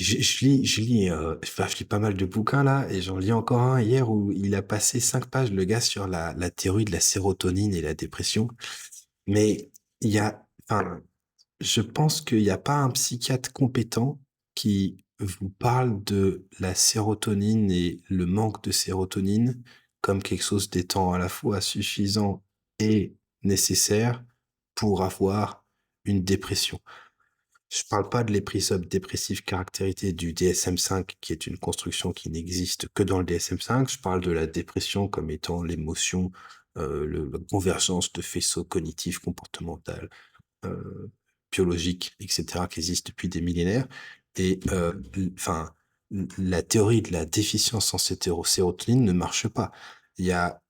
je lis pas mal de bouquins là, et j'en lis encore un hier où il a passé 5 pages, le gars, sur la théorie de la sérotonine et la dépression. Mais il y a, enfin, je pense qu'il n'y a pas un psychiatre compétent qui vous parle de la sérotonine et le manque de sérotonine comme quelque chose d'étant à la fois suffisant et nécessaire pour avoir une dépression. Je parle pas de l'épisode dépressif caractérisé du DSM-5, qui est une construction qui n'existe que dans le DSM-5. Je parle de la dépression comme étant l'émotion, la convergence de faisceaux cognitifs, comportementaux, euh, biologiques, etc., qui existent depuis des millénaires. Et enfin, la théorie de la déficience en sérotonine ne marche pas. Il y a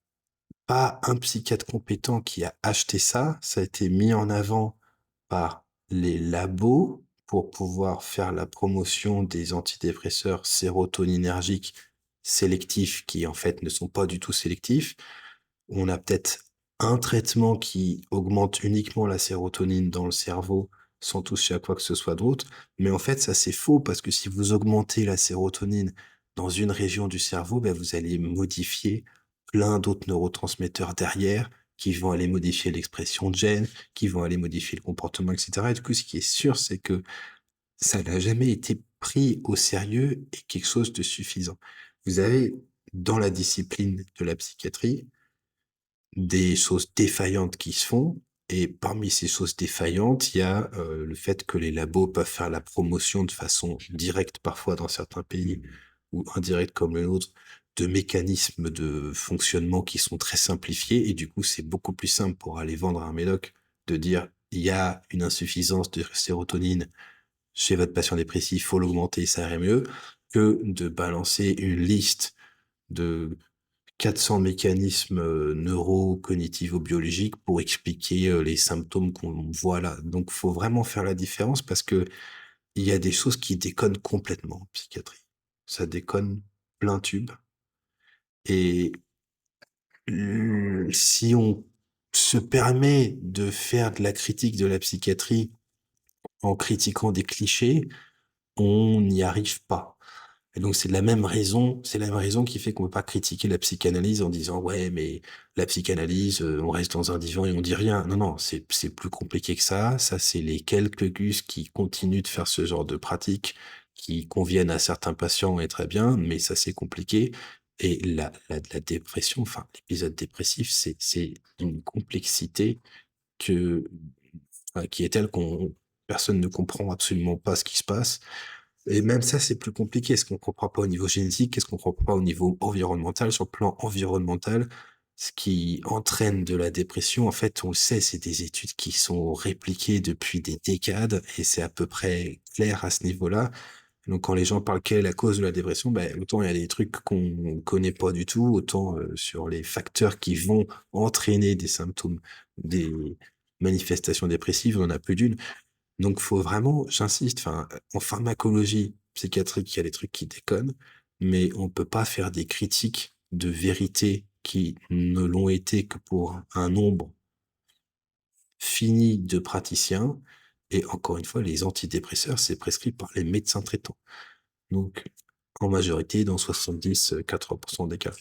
pas un psychiatre compétent qui a acheté ça. Ça a été mis en avant par les labos pour pouvoir faire la promotion des antidépresseurs sérotoninergiques sélectifs qui, en fait, ne sont pas du tout sélectifs. On a peut-être un traitement qui augmente uniquement la sérotonine dans le cerveau sans toucher à quoi que ce soit d'autre. Mais en fait, ça, c'est faux parce que si vous augmentez la sérotonine dans une région du cerveau, ben, vous allez modifier plein d'autres neurotransmetteurs derrière qui vont aller modifier l'expression de gènes, qui vont aller modifier le comportement, etc. Et du coup, ce qui est sûr, c'est que ça n'a jamais été pris au sérieux et quelque chose de suffisant. Vous avez, dans la discipline de la psychiatrie, des choses défaillantes qui se font, et parmi ces choses défaillantes, il y a le fait que les labos peuvent faire la promotion de façon directe, parfois dans certains pays, ou indirecte comme le nôtre, de mécanismes de fonctionnement qui sont très simplifiés, et du coup, c'est beaucoup plus simple pour aller vendre à un médoc de dire il y a une insuffisance de sérotonine chez votre patient dépressif, faut l'augmenter, ça irait mieux, que de balancer une liste de 400 mécanismes neuro-cognitivo-biologiques pour expliquer les symptômes qu'on voit là. Donc, faut vraiment faire la différence parce que il y a des choses qui déconnent complètement en psychiatrie. Ça déconne plein tube. Et si on se permet de faire de la critique de la psychiatrie en critiquant des clichés, on n'y arrive pas. Et donc c'est la même raison qui fait qu'on peut pas critiquer la psychanalyse en disant ouais mais la psychanalyse on reste dans un divan et on dit rien. Non non, c'est plus compliqué que ça. Ça c'est les quelques gus qui continuent de faire ce genre de pratique qui conviennent à certains patients et très bien, mais ça c'est compliqué. Et la dépression, enfin l'épisode dépressif, c'est une complexité que qui est telle qu'on personne ne comprend absolument pas ce qui se passe. Et même ça, c'est plus compliqué. Ce qu'on comprend pas au niveau génétique, qu'est-ce qu'on comprend pas au niveau environnemental. Sur le plan environnemental, ce qui entraîne de la dépression, en fait, on le sait, c'est des études qui sont répliquées depuis des décades et c'est à peu près clair à ce niveau-là. Donc, quand les gens parlent quelle est la cause de la dépression, ben, autant il y a des trucs qu'on connaît pas du tout, autant sur les facteurs qui vont entraîner des symptômes, des manifestations dépressives, on en a plus d'une. Donc, faut vraiment, j'insiste, enfin, en pharmacologie psychiatrique, il y a des trucs qui déconnent, mais on peut pas faire des critiques de vérité qui ne l'ont été que pour un nombre fini de praticiens. Et encore une fois, les antidépresseurs, c'est prescrit par les médecins traitants. Donc, en majorité, dans 70-80% des cas.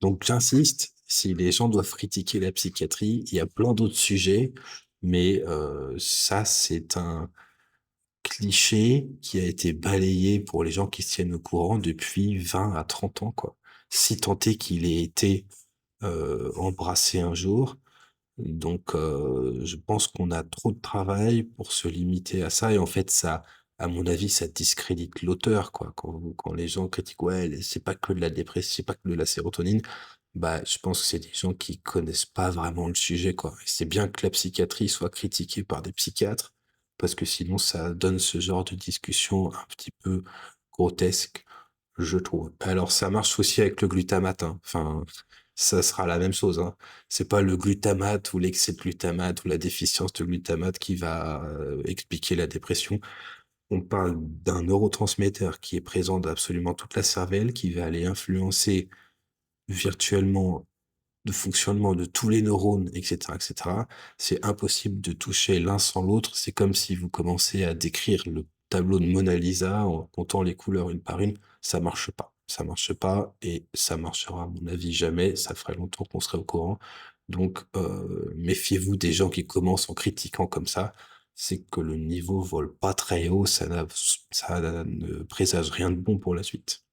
Donc, j'insiste, si les gens doivent critiquer la psychiatrie, il y a plein d'autres sujets, mais ça, c'est un cliché qui a été balayé pour les gens qui se tiennent au courant depuis 20 à 30 ans, quoi. Si tant est qu'il ait été embrassé un jour. Donc, je pense qu'on a trop de travail pour se limiter à ça. Et en fait, ça, à mon avis, ça discrédite l'auteur, quoi. Quand les gens critiquent, ouais, c'est pas que de la dépression, c'est pas que de la sérotonine. Bah, je pense que c'est des gens qui connaissent pas vraiment le sujet, quoi. Et c'est bien que la psychiatrie soit critiquée par des psychiatres, parce que sinon, ça donne ce genre de discussion un petit peu grotesque, je trouve. Alors, ça marche aussi avec le glutamate, hein. Enfin, ça sera la même chose, hein. C'est pas le glutamate ou l'excès de glutamate ou la déficience de glutamate qui va expliquer la dépression. On parle d'un neurotransmetteur qui est présent dans absolument toute la cervelle, qui va aller influencer virtuellement le fonctionnement de tous les neurones, etc., etc. C'est impossible de toucher l'un sans l'autre. C'est comme si vous commencez à décrire le tableau de Mona Lisa en comptant les couleurs une par une, ça marche pas. Ça marche pas et ça marchera à mon avis jamais, ça ferait longtemps qu'on serait au courant. Donc méfiez-vous des gens qui commencent en critiquant comme ça, c'est que le niveau vole pas très haut, ça ne présage rien de bon pour la suite.